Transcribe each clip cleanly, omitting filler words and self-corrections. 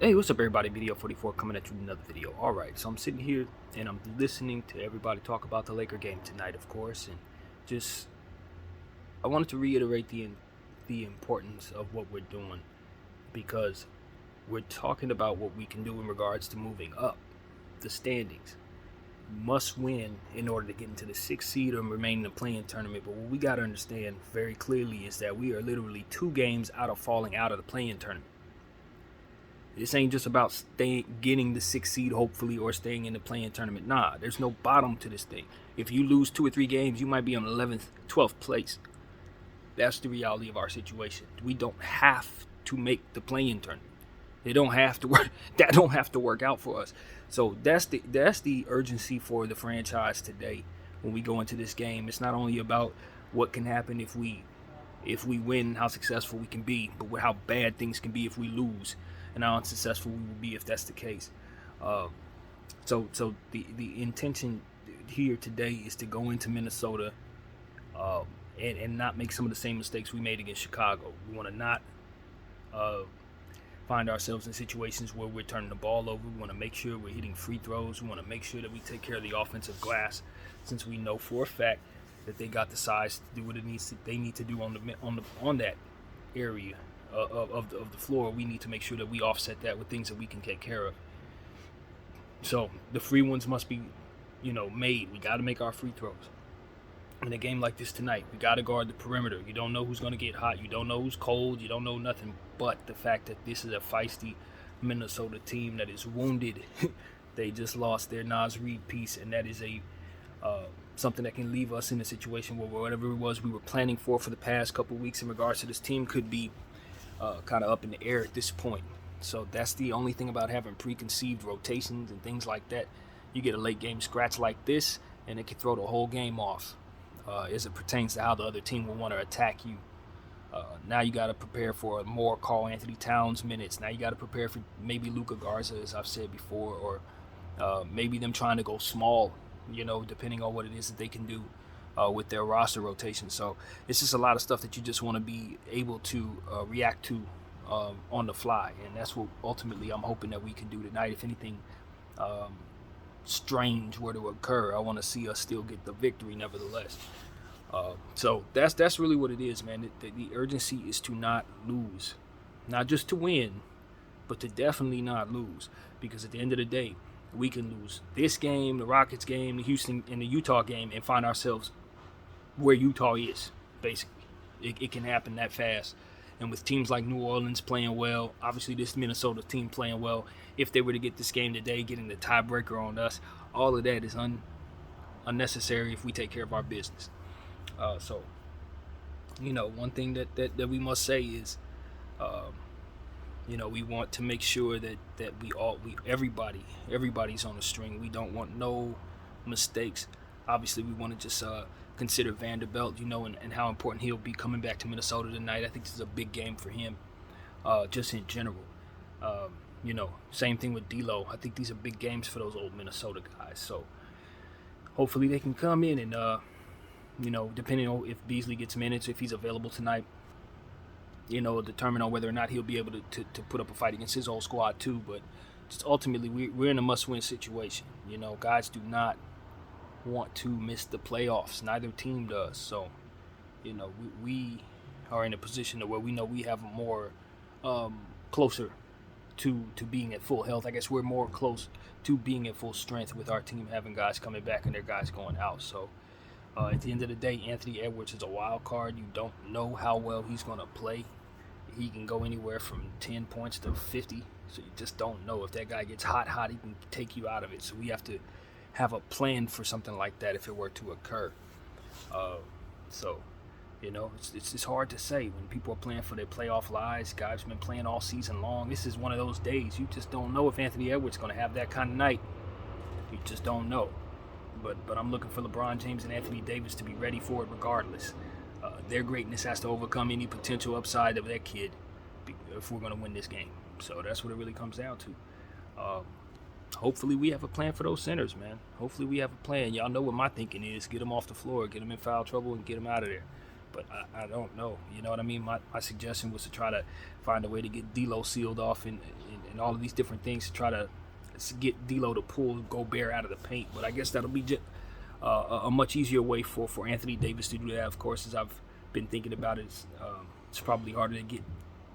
Hey, what's up, everybody? Video 44 coming at you with another video. Alright, so I'm sitting here and I'm listening to everybody talk about the Laker game tonight, of course, and just I wanted to reiterate the importance of what we're doing because we're talking about what we can do in regards to moving up the standings. Must win in order to get into the 6th seed or remain in the play-in tournament. But what we got to understand very clearly is that we are literally 2 games out of falling out of the play-in tournament. This ain't just about getting the 6th seed, hopefully, or staying in the play-in tournament. Nah, there's no bottom to this thing. If you lose 2 or 3 games, you might be on 11th, 12th place. That's the reality of our situation. We don't have to make the play-in tournament. It don't have to work. That don't have to work out for us. So that's the urgency for the franchise today. When we go into this game, it's not only about what can happen if we win, how successful we can be, but how bad things can be if we lose, and how unsuccessful we will be if that's the case. So the intention here today is to go into Minnesota and not make some of the same mistakes we made against Chicago. We want to not find ourselves in situations where we're turning the ball over. We want to make sure we're hitting free throws. We want to make sure that we take care of the offensive glass, since we know for a fact that they got the size to do what they need to do on that area of the floor. We need to make sure that we offset that with things that we can take care of. So the free ones must be, made. We got to make our free throws. In a game like this tonight, we got to guard the perimeter. You don't know who's going to get hot. You don't know who's cold. You don't know nothing but the fact that this is a feisty Minnesota team that is wounded. They just lost their Naz Reid piece, and that is something that can leave us in a situation where whatever it was we were planning for the past couple weeks in regards to this team could be kind of up in the air at this point. So that's the only thing about having preconceived rotations and things like that. You get a late game scratch like this, and it can throw the whole game off as it pertains to how the other team will want to attack you. Now you got to prepare for more Karl Anthony Towns minutes. Now you got to prepare for maybe Luka Garza, as I've said before, or maybe them trying to go small, depending on what it is that they can do with their roster rotation. So it's just a lot of stuff that you just want to be able to react to on the fly, and that's what ultimately I'm hoping that we can do tonight. If anything strange were to occur, I want to see us still get the victory nevertheless. So that's really what it is, man. The urgency is to not lose, not just to win, but to definitely not lose, because at the end of the day, we can lose this game, the Rockets game, the Houston and the Utah game, and find ourselves where Utah is, basically. It can happen that fast. And with teams like New Orleans playing well, obviously this Minnesota team playing well, if they were to get this game today, getting the tiebreaker on us, all of that is unnecessary if we take care of our business. So, one thing that we must say is, we want to make sure that everybody's on the string. We don't want no mistakes. Obviously, we want to just consider Vanderbilt, and how important he'll be coming back to Minnesota tonight. I think this is a big game for him, just in general. Same thing with D'Lo. I think these are big games for those old Minnesota guys. So hopefully they can come in and, depending on if Beasley gets minutes, if he's available tonight, determine on whether or not he'll be able to put up a fight against his old squad too. But just ultimately, we're in a must-win situation. Guys do not want to miss the playoffs. Neither team does. So, we are in a position where we know we have more closer to being at full health. I guess we're more close to being at full strength with our team having guys coming back and their guys going out. So at the end of the day, Anthony Edwards is a wild card. You don't know how well he's going to play. He can go anywhere from 10 points to 50. So you just don't know. If that guy gets hot, he can take you out of it. So we have to have a plan for something like that if it were to occur. It's hard to say when people are playing for their playoff lives. Guys have been playing all season long. This is one of those days. You just don't know if Anthony Edwards is going to have that kind of night. You just don't know. But I'm looking for LeBron James and Anthony Davis to be ready for it regardless. Their greatness has to overcome any potential upside of that kid if we're going to win this game. So that's what it really comes down to. Hopefully we have a plan for those centers, man. Hopefully we have a plan. Y'all know what my thinking is. Get them off the floor, get them in foul trouble, and get them out of there. But I don't know. You know what I mean? My suggestion was to try to find a way to get D'Lo sealed off and and all of these different things to try to get D'Lo to pull Gobert out of the paint. But I guess that'll be just a much easier way for Anthony Davis to do that. Of course, as I've been thinking about it, it's probably harder to get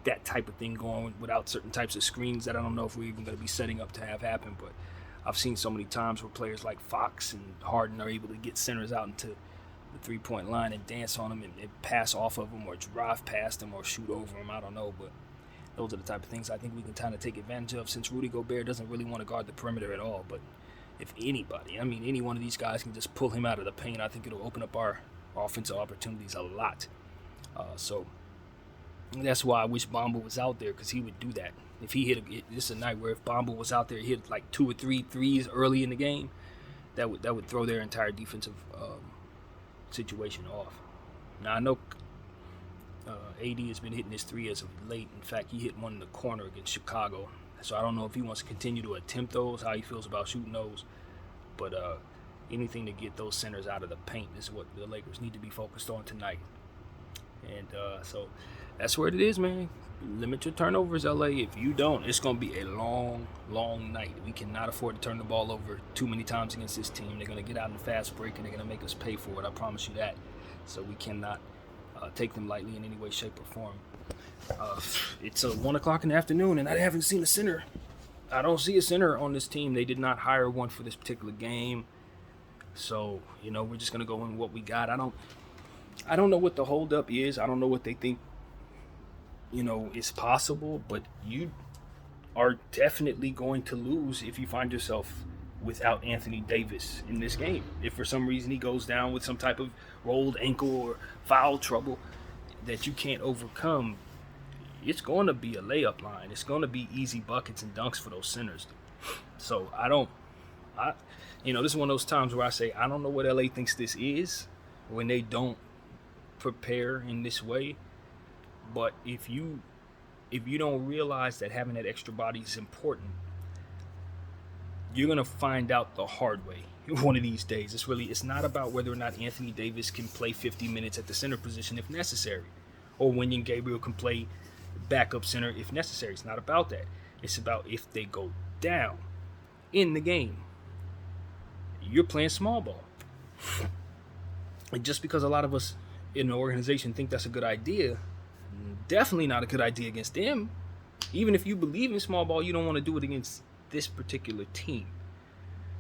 that type of thing going without certain types of screens that I don't know if we're even going to be setting up to have happen. But I've seen so many times where players like Fox and Harden are able to get centers out into the three-point line and dance on them and pass off of them or drive past them or shoot over them. I don't know, but those are the type of things I think we can kind of take advantage of, since Rudy Gobert doesn't really want to guard the perimeter at all. But if anybody, I mean any one of these guys can just pull him out of the paint, I think it'll open up our offensive opportunities a lot. So that's why I wish Bamba was out there, because he would do that. If he this is a night where if Bamba was out there, he hit like 2 or 3 threes early in the game, that would throw their entire defensive situation off. Now I know AD has been hitting his three as of late. In fact, he hit one in the corner against Chicago. So I don't know if he wants to continue to attempt those, how he feels about shooting those. But anything to get those centers out of the paint is what the Lakers need to be focused on tonight. And so that's where it is, man. Limit your turnovers, LA. If you don't, it's going to be a long, long night. We cannot afford to turn the ball over too many times against this team. They're going to get out in the fast break, and they're going to make us pay for it. I promise you that. So we cannot take them lightly in any way, shape, or form. It's 1 o'clock in the afternoon, and I haven't seen a center. I don't see a center on this team. They did not hire one for this particular game. So, we're just going to go in what we got. I don't know what the holdup is. I don't know what they think, is possible. But you are definitely going to lose if you find yourself without Anthony Davis in this game. If for some reason he goes down with some type of rolled ankle or foul trouble that you can't overcome, it's going to be a layup line. It's going to be easy buckets and dunks for those centers. So this is one of those times where I say, I don't know what LA thinks this is when they don't prepare in this way. But if you don't realize that having that extra body is important, you're going to find out the hard way one of these days. It's not about whether or not Anthony Davis can play 50 minutes at the center position if necessary, or Wenyen Gabriel can play backup center if necessary. It's not about that. It's about if they go down in the game, you're playing small ball. And just because a lot of us in the organization think that's a good idea, definitely not a good idea against them. Even if you believe in small ball, you don't want to do it against this particular team.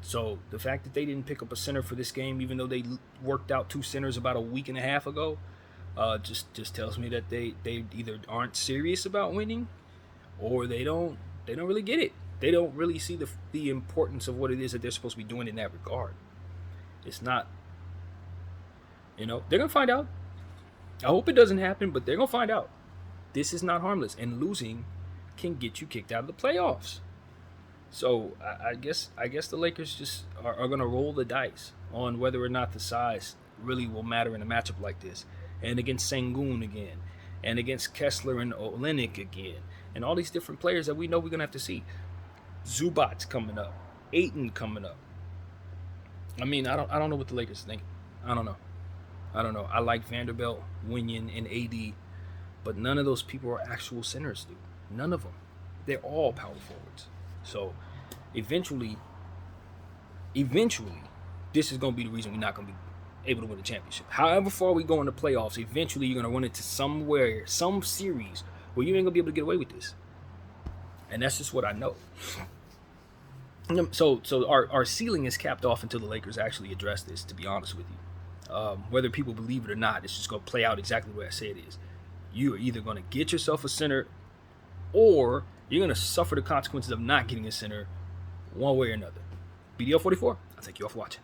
So the fact that they didn't pick up a center for this game, even though they worked out 2 centers about a week and a half ago, just tells me that they either aren't serious about winning, or they don't really get it. They don't really see the importance of what it is that they're supposed to be doing in that regard. It's not, they're gonna find out. I hope it doesn't happen, but they're gonna find out. This is not harmless, and losing can get you kicked out of the playoffs. So I guess the Lakers just are going to roll the dice on whether or not the size really will matter in a matchup like this. And against Sengun again, and against Kessler and Olynyk again, and all these different players that we know we're going to have to see. Zubac's coming up, Ayton coming up. I mean, I don't know what the Lakers think. I don't know. I like Vanderbilt, Wenyen, and AD, but none of those people are actual centers, dude. None of them. They're all power forwards. So eventually, this is going to be the reason we're not going to be able to win the championship. However far we go in the playoffs, eventually you're going to run into some series where you ain't going to be able to get away with this. And that's just what I know. So our ceiling is capped off until the Lakers actually address this, to be honest with you. Whether people believe it or not, it's just going to play out exactly the way I say it is. You are either going to get yourself a center, or you're going to suffer the consequences of not getting a center one way or another. BDL 44, I'll thank you all for watching.